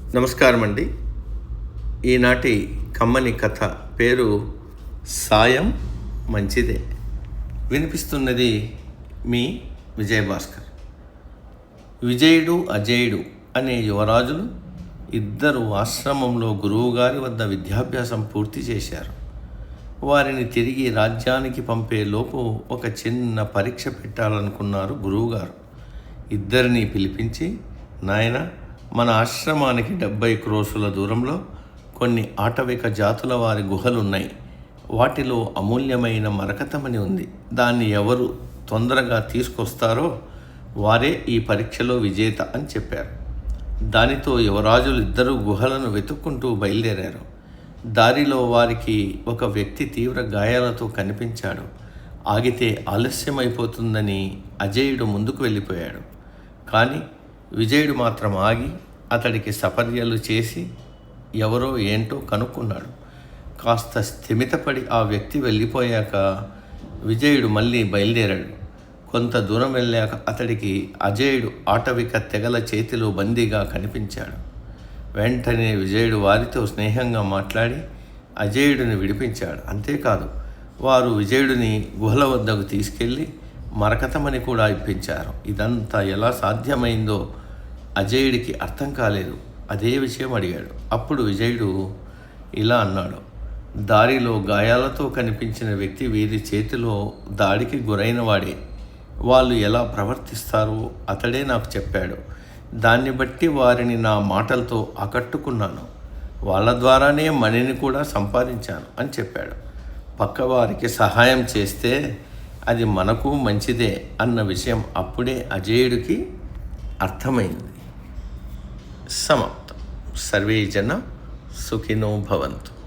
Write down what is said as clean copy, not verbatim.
నమస్కారం అండి. ఈనాటి కమ్మని కథ పేరు సాయం మంచిదే. వినిపిస్తున్నది మీ విజయభాస్కర్. విజయుడు అజేయుడు అనే యువరాజులు ఇద్దరు ఆశ్రమంలో గురువుగారి వద్ద విద్యాభ్యాసం పూర్తి చేశారు. వారిని తిరిగి రాజ్యానికి పంపే లోపు ఒక చిన్న పరీక్ష పెట్టాలనుకున్నారు గురువుగారు. ఇద్దరిని పిలిపించి, నాయన, మన ఆశ్రమానికి 70 క్రోసుల దూరంలో కొన్ని ఆటవిక జాతుల వారి గుహలున్నాయి. వాటిలో అమూల్యమైన మరకతమని ఉంది. దాన్ని ఎవరు తొందరగా తీసుకొస్తారో వారే ఈ పరీక్షలో విజేత అని చెప్పారు. దానితో యువరాజులు ఇద్దరు గుహలను వెతుక్కుంటూ బయలుదేరారు. దారిలో వారికి ఒక వ్యక్తి తీవ్ర గాయాలతో కనిపించాడు. ఆగితే ఆలస్యమైపోతుందని అజేయుడు ముందుకు వెళ్ళిపోయాడు. కానీ విజయుడు మాత్రం ఆగి అతడికి సపర్యలు చేసి ఎవరో ఏంటో కనుక్కున్నాడు. కాస్త స్థిమితపడి ఆ వ్యక్తి వెళ్ళిపోయాక విజయుడు మళ్ళీ బయలుదేరాడు. కొంత దూరం వెళ్ళాక అతడికి అజేయుడు ఆటవిక తెగల చేతిలో బందీగా కనిపించాడు. వెంటనే విజయుడు వారితో స్నేహంగా మాట్లాడి అజేయుడిని విడిపించాడు. అంతేకాదు, వారు విజయుడిని గుహల వద్దకు తీసుకెళ్ళి మరకతమని కూడా ఇప్పించారు. ఇదంతా ఎలా సాధ్యమైందో అజేయుడికి అర్థం కాలేదు. అదే విషయం అడిగాడు. అప్పుడు విజయుడు ఇలా అన్నాడు: దారిలో గాయాలతో కనిపించిన వ్యక్తి వీరి చేతిలో దాడికి గురైన వాడే. వాళ్ళు ఎలా ప్రవర్తిస్తారో అతడే నాకు చెప్పాడు. దాన్ని బట్టి వారిని నా మాటలతో ఆకట్టుకున్నాను. వాళ్ళ ద్వారానే మణిని కూడా సంపాదించాను అని చెప్పాడు. పక్కవారికి సహాయం చేస్తే అది మనకు మంచిదే అన్న విషయం అప్పుడే అజేయుడికి అర్థమైంది. సమాప్తం. సర్వే జన సుఖినో భవంతు.